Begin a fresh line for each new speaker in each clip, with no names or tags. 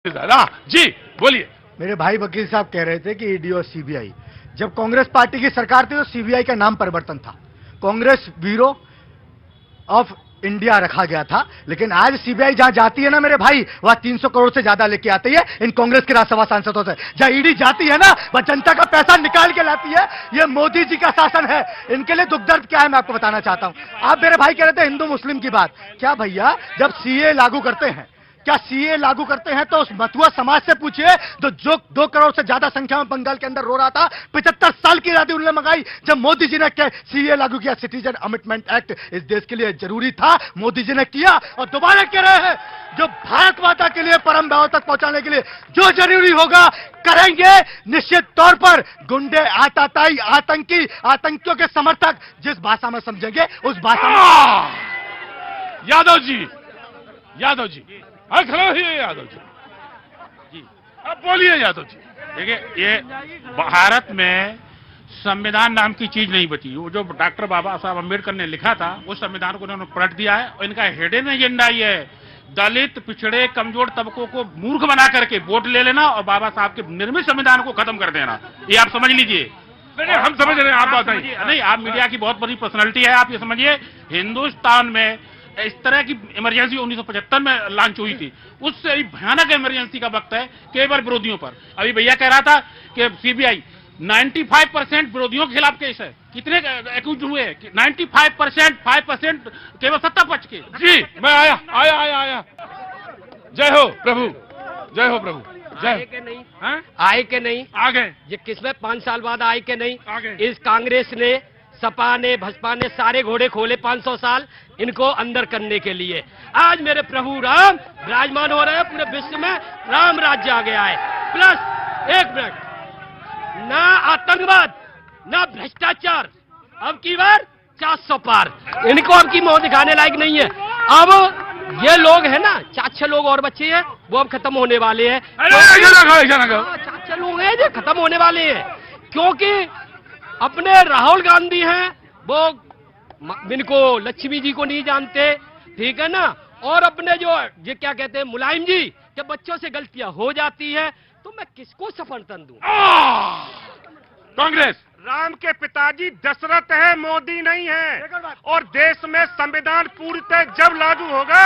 जी बोलिए।
मेरे भाई वकील साहब कह रहे थे कि ईडी और सीबीआई, जब कांग्रेस पार्टी की सरकार थी तो सीबीआई का नाम परिवर्तन था, कांग्रेस ब्यूरो ऑफ इंडिया रखा गया था। लेकिन आज सीबीआई जहां जाती है ना मेरे भाई, वहां 300 करोड़ से ज्यादा लेके आती है इन कांग्रेस के राज्यसभा सांसदों से। जहां ईडी जाती है ना, वह जनता का पैसा निकाल के लाती है। यह मोदी जी का शासन है। इनके लिए दुख दर्द क्या है मैं आपको बताना चाहता हूं। आप मेरे भाई कह रहे थे हिंदू मुस्लिम की बात, क्या भैया जब सीए लागू करते हैं, क्या सीए लागू करते हैं तो उस मथुआ समाज से पूछिए तो जो 2 करोड़ से ज्यादा संख्या में बंगाल के अंदर रो रहा था। 75 साल की आजादी उन्होंने मंगाई जब मोदी जी ने सीए लागू किया। सिटीजन अमेंडमेंट एक्ट इस देश के लिए जरूरी था, मोदी जी ने किया और दोबारा कह रहे हैं जो भारत माता के लिए परम भाव तक पहुंचाने के लिए जो जरूरी होगा करेंगे। निश्चित तौर पर गुंडे, आताताई, आतंकी, आतंकियों के समर्थक जिस भाषा में समझेंगे उस भाषा में।
यादव जी खड़े रहिए। यादव जी अब बोलिए। यादव जी देखिए, ये भारत में संविधान नाम की चीज नहीं बची। वो जो डॉक्टर बाबा साहब अम्बेडकर ने लिखा था उस संविधान को उन्होंने पलट दिया है और इनका हिडन एजेंडा ये है दलित, पिछड़े, कमजोर तबकों को मूर्ख बना करके वोट ले लेना और बाबा साहब के निर्मित संविधान को खत्म कर देना। ये आप समझ लीजिए। हम समझ रहे हैं, आप बताइए। नहीं, आप मीडिया की बहुत बड़ी पर्सनैलिटी है। आप ये समझिए, हिंदुस्तान में इस तरह की इमरजेंसी 1975 में लॉन्च हुई थी, उससे भयानक इमरजेंसी का वक्त है केवल विरोधियों पर। अभी भैया कह रहा था कि सीबीआई 95% विरोधियों के खिलाफ केस है। कितने एक्यूज हुए? 95%, 5% केवल सत्ता पक्ष के। जी मैं आया। जय हो प्रभु, जय हो प्रभु।
आए के नहीं, आए के नहीं,
आ गए।
ये किसमें 5 साल बाद आए के नहीं।
आ गए।
इस कांग्रेस ने, सपा ने, बसपा ने सारे घोड़े खोले 500 साल इनको अंदर करने के लिए। आज मेरे प्रभु राम विराजमान हो रहे हैं। पूरे विश्व में राम राज्य आ गया है। प्लस एक मिनट, ना आतंकवाद ना भ्रष्टाचार, अब की बार 400 पार। इनको अब की मुंह दिखाने लायक नहीं है। अब ये लोग है ना, 4-6 लोग और बच्चे हैं, वो अब खत्म होने वाले हैं। 4-6 लोग हैं जो खत्म होने वाले हैं, क्योंकि अपने राहुल गांधी हैं, वो इनको लक्ष्मी जी को नहीं जानते, ठीक है ना। और अपने जो ये क्या कहते हैं मुलायम जी, जब बच्चों से गलतियां हो जाती है तो मैं किसको समर्थन दूं?
कांग्रेस।
राम के पिताजी दशरथ है, मोदी नहीं है। और देश में संविधान पूर्णतः जब लागू होगा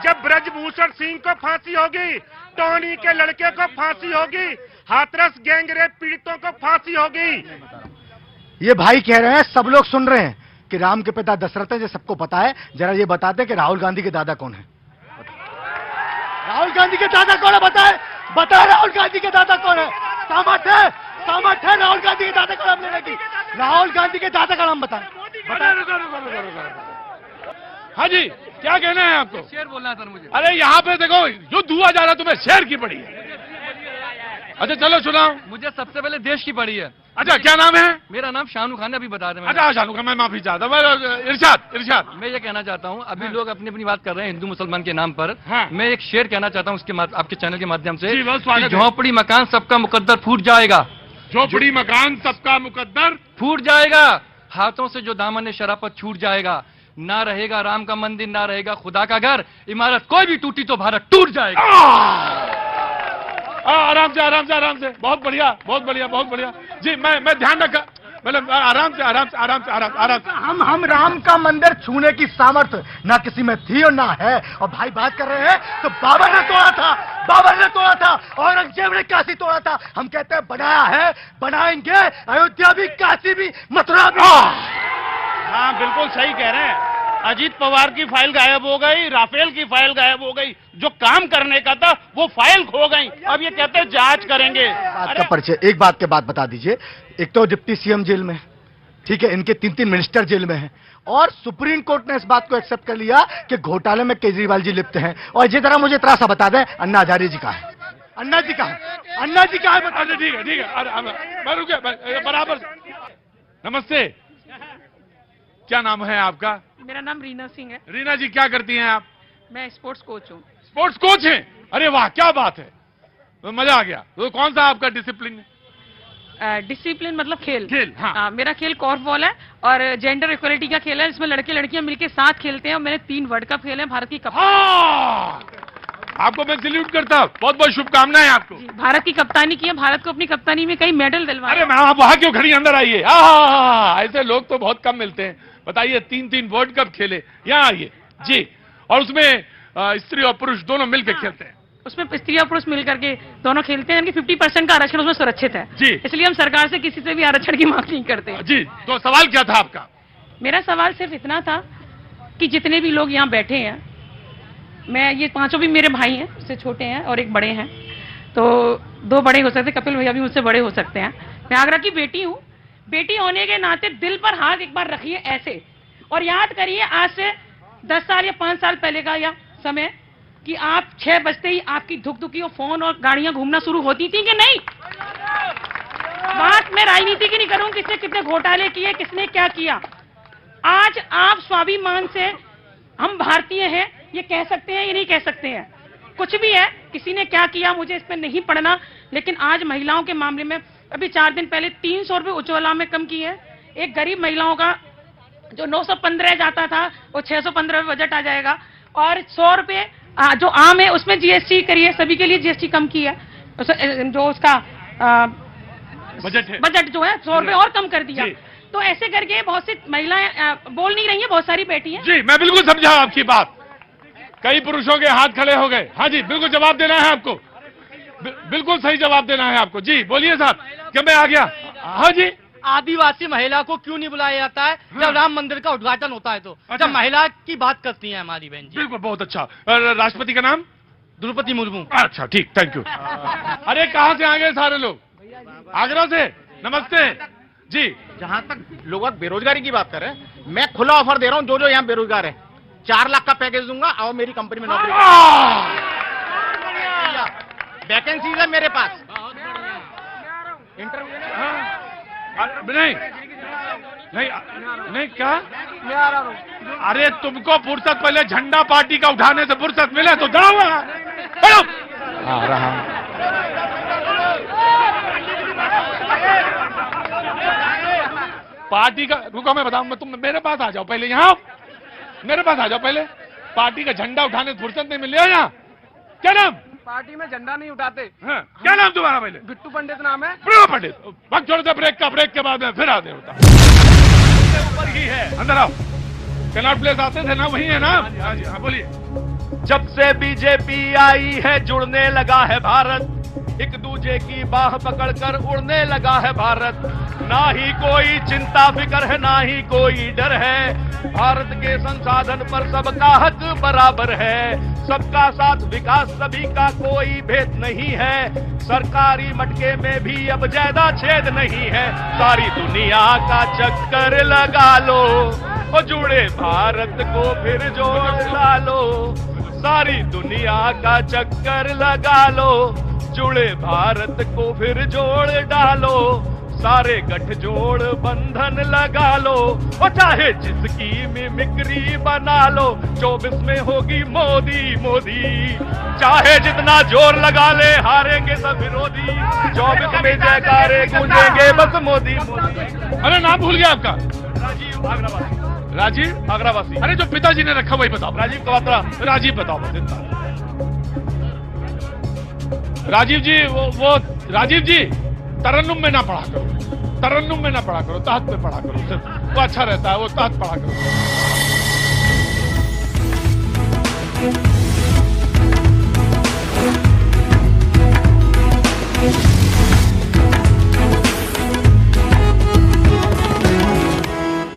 जब ब्रजभूषण सिंह को फांसी होगी, टोनी के लड़के को फांसी होगी, हाथरस गैंगरेप पीड़ितों को फांसी होगी।
ये भाई कह रहे हैं, सब लोग सुन रहे हैं कि राम के पिता दशरथ है, जो सबको पता है। जरा ये बताते हैं कि राहुल गांधी के दादा कौन है? राहुल गांधी के दादा कौन है? बताए राहुल गांधी के दादा कौन है? सामर्थ है राहुल गांधी के दादा का नाम लेने की। राहुल गांधी के दादा का नाम बताएं।
हाँ जी, क्या कहना है आपको?
शेर बोलना है सर मुझे।
अरे यहाँ पे देखो, जो दुआ जा रहा तुम्हें शेर की पड़ी है। अच्छा चलो सुनाओ।
मुझे सबसे पहले देश की पड़ी है।
अच्छा क्या नाम है?
मेरा नाम शानू खान है, अभी बता दें।
अच्छा शानू खान, मैं माफी चाहता हूँ। इरशाद।
मैं ये कहना चाहता हूँ, अभी लोग अपनी अपनी बात कर रहे हैं हिंदू मुसलमान के नाम पर।
हाँ।
मैं एक शेर कहना चाहता हूँ उसके आपके चैनल के माध्यम से।
जी, बहुत स्वागत है।
झोपड़ी मकान सबका मुकद्दर फूट जाएगा।
झोपड़ी मकान सबका मुकद्दर
फूट जाएगा। हाथों से जो दामन शराफत छूट जाएगा। ना रहेगा राम का मंदिर, ना रहेगा खुदा का घर। इमारत कोई भी टूटी तो भारत टूट जाएगा।
आराम से। बहुत बढ़िया। जी मैं ध्यान रखा, मतलब आराम से।
हम राम का मंदिर छूने की सामर्थ्य ना किसी में थी और ना है। और भाई बात कर रहे हैं तो बाबर ने तोड़ा था, औरंगजेब ने काशी तोड़ा था। हम कहते हैं बनाया है, बनाएंगे। अयोध्या भी, काशी भी, मथुरा भी।
हाँ बिल्कुल सही कह रहे हैं। अजीत पवार की फाइल गायब हो गई, राफेल की फाइल गायब हो गई, जो काम करने का था वो फाइल खो गई। अब ये कहते हैं जांच करेंगे।
बात का परिचय, एक बात के बाद बता दीजिए। एक तो डिप्टी सीएम जेल में, ठीक है, इनके 3 मिनिस्टर जेल में हैं, और सुप्रीम कोर्ट ने इस बात को एक्सेप्ट कर लिया कि घोटाले में केजरीवाल जी लिप्त हैं। और जिस तरह मुझे इतना सा बता दें, अन्ना हजारे जी का है। अन्ना जी का है बता दें।
ठीक है, बराबर। नमस्ते, क्या नाम है आपका?
मेरा नाम रीना सिंह है।
रीना जी, क्या करती हैं आप?
मैं स्पोर्ट्स कोच हूँ।
स्पोर्ट्स कोच हैं? अरे वाह, क्या बात है, तो मजा आ गया। तो कौन सा आपका डिसिप्लिन है?
डिसिप्लिन मतलब खेल।
हाँ।
मेरा खेल कॉर्फबॉल है और जेंडर इक्वलिटी का खेल है, जिसमें लड़के लड़कियां मिलकर साथ खेलते हैं। और मैंने 3 वर्ल्ड कप खेले हैं, भारत की कप।
आपको मैं सैल्यूट करता हूँ, बहुत बहुत शुभकामनाएं आपको।
भारत की कप्तानी की है, भारत को अपनी कप्तानी में कई मेडल दिलवाए।
अरे मैं आप वहां क्यों खड़ी, अंदर आइए। ऐसे लोग तो बहुत कम मिलते हैं। बताइए, 3 वर्ल्ड कप खेले, यहाँ आइए जी। और उसमें स्त्री और पुरुष दोनों मिलकर खेलते हैं।
उसमें स्त्री और पुरुष मिलकर के दोनों खेलते हैं, 50% का आरक्षण उसमें सुरक्षित है
जी।
इसलिए हम सरकार से किसी से भी आरक्षण की मांग नहीं करते
जी। तो सवाल क्या था आपका?
मेरा सवाल सिर्फ इतना था कि जितने भी लोग यहाँ बैठे हैं, मैं ये 5 भी मेरे भाई हैं, उससे छोटे हैं और एक बड़े हैं, तो 2 बड़े हो सकते, कपिल भैया भी मुझसे बड़े हो सकते हैं। मैं आगरा की बेटी हूँ, बेटी होने के नाते दिल पर हाथ एक बार रखिए ऐसे और याद करिए आज से 10 साल या 5 साल पहले का या समय कि आप 6 बजते ही आपकी धुक-धुकी और फोन और गाड़ियां घूमना शुरू होती थी कि नहीं। बात मैं राजनीति की नहीं करूं, किसने कितने घोटाले किए, किसने क्या किया। आज आप स्वाभिमान से हम भारतीय हैं ये कह सकते हैं, ये नहीं कह सकते हैं, कुछ भी है, किसी ने क्या किया मुझे इस पर नहीं पढ़ना, लेकिन आज महिलाओं के मामले में अभी 4 दिन पहले 300 रुपए उज्ज्वला में कम की है। एक गरीब महिलाओं का जो 915 जाता था वो 615 बजट आ जाएगा और 100 रुपए जो आम है उसमें जीएसटी करिए, सभी के लिए जीएसटी कम की है, जो उसका बजट जो है 100 रुपए और कम कर दिया। तो ऐसे करके बहुत सी महिलाएं बोल नहीं रही हैं, बहुत सारी बेटी हैं।
जी मैं बिल्कुल समझा आपकी बात। कई पुरुषों के हाथ खड़े हो गए। हाँ जी, बिल्कुल जवाब देना है आपको, बिल्कुल सही जवाब देना है आपको। जी बोलिए साहब, क्या मैं आ गया? हाँ जी।
आदिवासी महिला को क्यों नहीं बुलाया जाता है जब राम मंदिर का उद्घाटन होता है? तो जब महिला की बात करती है हमारी बहन जी।
बिल्कुल, बहुत अच्छा। राष्ट्रपति का नाम?
द्रौपदी मुर्मू।
अच्छा ठीक, थैंक यू। अरे कहाँ से आ गए सारे लोग? आगरा से। नमस्ते जी।
जहाँ तक लोग बेरोजगारी की बात कर रहे हैं, मैं खुला ऑफर दे रहा हूँ, जो यहाँ बेरोजगार है 4 लाख का पैकेज दूंगा और मेरी कंपनी में नौकरी। वैकेंसीज है मेरे पास। इंटरव्यू
नहीं नहीं नहीं, क्या
मैं आ रहा हूँ।
अरे तुमको फुर्सत पहले झंडा पार्टी का उठाने से फुर्सत मिले तो जाओ। आ रहा पार्टी का, रुको मैं बताऊं, तुम मेरे पास आ जाओ पहले, यहाँ मेरे पास आ जाओ पहले। पार्टी का झंडा उठाने से फुर्सत नहीं मिल रही है यहाँ। क्या नाम?
पार्टी में झंडा नहीं उठाते।
हाँ, क्या नाम तुम्हारा? पहले
बिट्टू पंडित नाम है।
बिट्टू पंडित। वक्त छोड़ दे ब्रेक का, ब्रेक के बाद में फिर आते होता ऊपर ही है। अंदर आओ। कनॉट प्लेस आते थे ना, वही है ना? हाँ जी, हाँ बोलिए।
जब से बीजेपी आई है जुड़ने लगा है भारत, एक दूजे की बाह पकड़कर उड़ने लगा है भारत। ना ही कोई चिंता फिकर है, ना ही कोई डर है, भारत के संसाधन पर सबका हक बराबर है। सबका साथ विकास सभी का, कोई भेद नहीं है, सरकारी मटके में भी अब ज्यादा छेद नहीं है। सारी दुनिया का चक्कर लगा लो, वो जुड़े भारत को फिर जोड़ डालो। सारी दुनिया का चक्कर लगा लो, जुड़े भारत को फिर जोड़ डालो। सारे गठजोड़ बंधन लगा लो, और चाहे जिसकी मिमिक्री बना लो। 24 में होगी मोदी मोदी, चाहे जितना जोर लगा ले हारेंगे सब विरोधी। 24 में जयकारे गूंजेंगे बस मोदी मोदी।
अरे नाम भूल गया आपका?
राजीव आगरावासी।
राजीव
आगरावासी।
अरे जो पिताजी ने रखा वही बताओ।
राजीव कवात्रा।
राजीव बताओ बस इतना। राजीव जी, वो राजीव जी तरन्नुम में ना पढ़ा करो, तरन्नुम में ना पढ़ा करो, तहत में पढ़ा करो, सिर्फ वो अच्छा रहता है, वो तहत पढ़ा करो।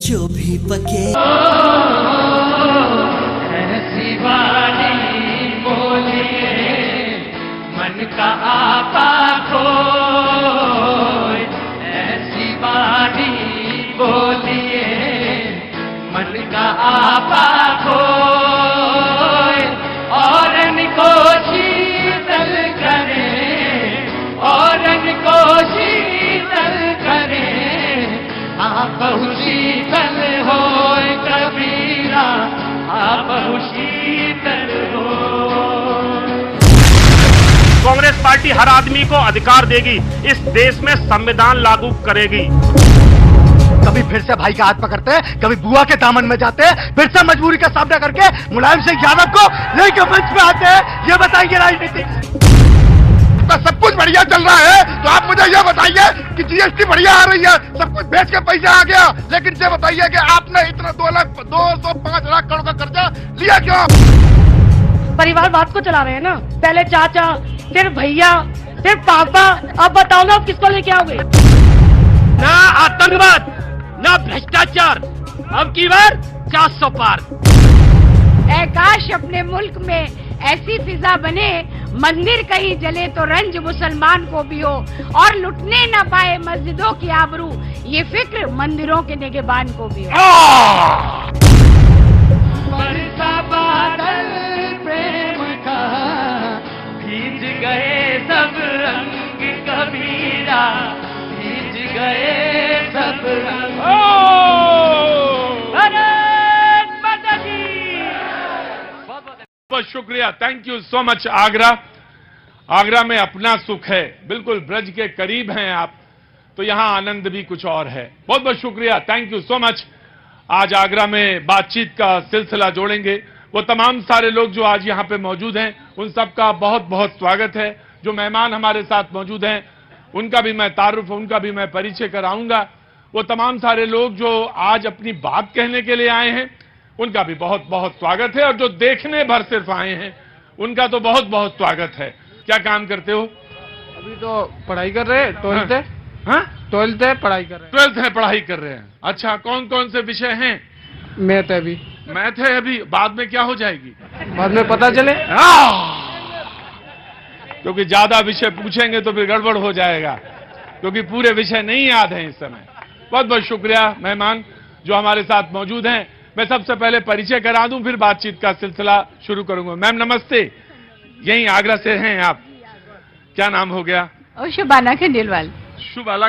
जो भी पके
ऐसी वाली बोलिए मन का आपा खोए, ऐसी वाली बोलिए मन का आपा खोए। और इनको शीतल करे, और इनको शीतल करे, आप शीतल होए कबीरा, आप शीतल हो।
कांग्रेस पार्टी हर आदमी को अधिकार देगी, इस देश में संविधान लागू करेगी।
कभी फिर से भाई का हाथ पकड़ते हैं, कभी बुआ के दामन में जाते हैं, फिर से मजबूरी का सामना करके मुलायम सिंह यादव को लेकर मंच में आते हैं। ये बताइए राजनीति
सब कुछ बढ़िया चल रहा है, तो आप मुझे ये बताइए कि जीएसटी बढ़िया आ रही है, सब कुछ बेच के पैसा आ गया, लेकिन ये बताइए कि आपने इतना 205 लाख करोड़ का कर्जा लिया क्यों?
परिवारवाद को चला रहे हैं ना, पहले चाचा, फिर भैया, फिर पापा, अब बताओ ना आप किसको लेके आओगे?
ना आतंकवाद, ना भ्रष्टाचार, अब की बार 400 पार।
ऐ काश अपने मुल्क में ऐसी फिजा बने, मंदिर कहीं जले तो रंज मुसलमान को भी हो, और लुटने न पाए मस्जिदों की आबरू, ये फिक्र मंदिरों के निगहबान को भी हो।
बरसा बादल प्रेम का, भीज गए सब रंग कबीरा, भीज गए सब रंग।
बहुत शुक्रिया, thank you so much. Agra में अपना सुख है, बिल्कुल ब्रज के करीब हैं आप, तो यहां आनंद भी कुछ और है। बहुत बहुत शुक्रिया, थैंक यू सो मच। आज आगरा में बातचीत का सिलसिला जोड़ेंगे वो तमाम सारे लोग जो आज यहां पे मौजूद हैं, उन सबका बहुत बहुत स्वागत है। जो मेहमान हमारे साथ मौजूद हैं उनका भी मैं तारुफ, उनका भी मैं परिचय कराऊंगा। वो तमाम सारे लोग जो आज अपनी बात कहने के लिए आए हैं उनका भी बहुत बहुत स्वागत है, और जो देखने भर सिर्फ आए हैं उनका तो बहुत बहुत स्वागत है। क्या काम करते हो?
अभी तो पढ़ाई कर रहे हैं, 12th है।
हाँ,
12th है, पढ़ाई कर रहे हैं।
12th है, पढ़ाई कर रहे हैं। अच्छा, कौन कौन से विषय हैं?
मैथ है अभी।
मैथ है अभी, बाद में क्या हो जाएगी?
बाद में पता चले।
क्योंकि ज्यादा विषय पूछेंगे तो फिर गड़बड़ हो जाएगा, क्योंकि पूरे विषय नहीं याद हैं इस समय। बहुत बहुत शुक्रिया मेहमान जो हमारे साथ मौजूद हैं। मैं सबसे पहले परिचय करा दूं, फिर बातचीत का सिलसिला शुरू करूंगा। मैम नमस्ते, यहीं आगरा से हैं आप, क्या नाम हो गया?
शबाना खंडेलवाल।
शबाना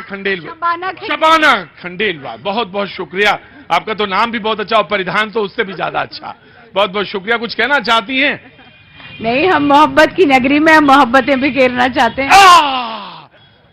खंडेलवाल, बहुत बहुत शुक्रिया। आपका तो नाम भी बहुत अच्छा और परिधान तो उससे भी ज्यादा अच्छा। बहुत बहुत शुक्रिया। कुछ कहना चाहती हैं?
नहीं, हम मोहब्बत की नगरी में मोहब्बतें बिखेरना चाहते हैं।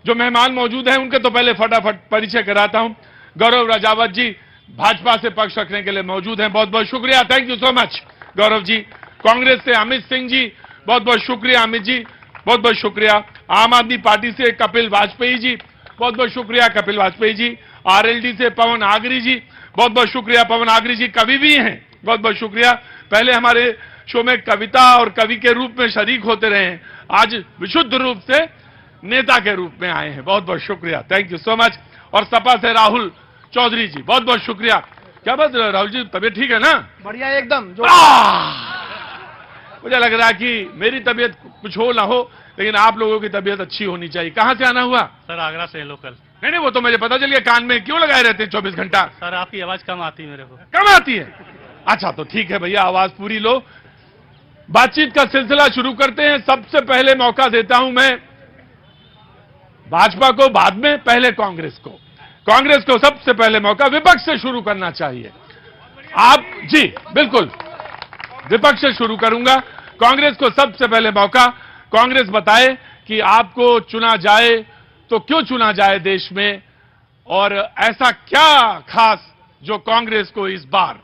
जो मेहमान मौजूद हैं उनके तो पहले फटाफट परिचय कराता हूं। गौरव राजावत जी भाजपा से पक्ष रखने के लिए मौजूद हैं, बहुत बहुत शुक्रिया, thank you so much Gaurav ji. Congress से अमित सिंह जी, बहुत बहुत शुक्रिया अमित जी, बहुत बहुत शुक्रिया। आम आदमी पार्टी से कपिल वाजपेयी जी, बहुत बहुत शुक्रिया कपिल वाजपेयी जी। आरएलडी से पवन आगरी जी, बहुत बहुत शुक्रिया पवन आगरी जी, कवि भी हैं, बहुत बहुत शुक्रिया। पहले हमारे शो में कविता और कवि के रूप में शरीक होते रहे हैं, आज विशुद्ध रूप से नेता के रूप में आए हैं, बहुत बहुत शुक्रिया, थैंक यू सो मच। और सपा से राहुल चौधरी जी, बहुत बहुत शुक्रिया। क्या बात राहुल जी, तबीयत ठीक है ना?
बढ़िया एकदम।
मुझे लग रहा है कि मेरी तबीयत कुछ हो ना हो, लेकिन आप लोगों की तबीयत अच्छी होनी चाहिए। कहां से आना हुआ?
सर आगरा से लोकल।
नहीं, वो तो मुझे पता चल गया। कान में क्यों लगाए रहते हैं 24 घंटा?
सर आपकी आवाज कम आती है मेरे को।
कम आती है? अच्छा तो ठीक है भैया, आवाज पूरी लो। बातचीत का सिलसिला शुरू करते हैं। सबसे पहले मौका देता हूं मैं भाजपा को, बाद में पहले कांग्रेस को। कांग्रेस को सबसे पहले मौका, विपक्ष से शुरू करना चाहिए। आप जी बिल्कुल, विपक्ष से शुरू करूंगा। कांग्रेस को सबसे पहले मौका। कांग्रेस बताए कि आपको चुना जाए तो क्यों चुना जाए देश में, और ऐसा क्या खास जो कांग्रेस को इस बार?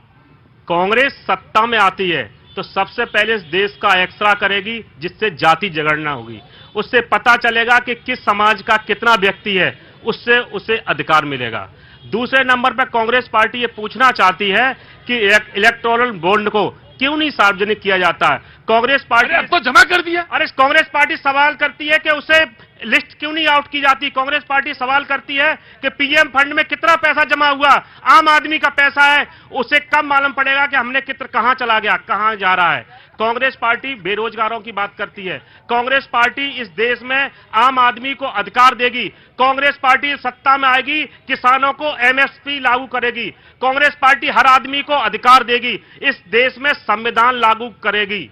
कांग्रेस सत्ता में आती है तो सबसे पहले इस देश का एक्सरा करेगी, जिससे जाति जनगणना होगी। उससे पता चलेगा कि किस समाज का कितना व्यक्ति है, उससे उसे अधिकार मिलेगा। दूसरे नंबर पर कांग्रेस पार्टी ये पूछना चाहती है कि इलेक्टोरल बॉन्ड को क्यों नहीं सार्वजनिक किया जाता है। कांग्रेस पार्टी
अब तो जमा कर दिया।
अरे कांग्रेस पार्टी सवाल करती है कि उसे लिस्ट क्यों नहीं आउट की जाती। कांग्रेस पार्टी सवाल करती है कि पीएम फंड में कितना पैसा जमा हुआ, आम आदमी का पैसा है, उसे कब मालूम पड़ेगा कि हमने कहां चला गया, कहां जा रहा है। कांग्रेस पार्टी बेरोजगारों की बात करती है। कांग्रेस पार्टी इस देश में आम आदमी को अधिकार देगी। कांग्रेस पार्टी सत्ता में आएगी, किसानों को एमएसपी लागू करेगी। कांग्रेस पार्टी हर आदमी को अधिकार देगी, इस देश में संविधान लागू करेगी।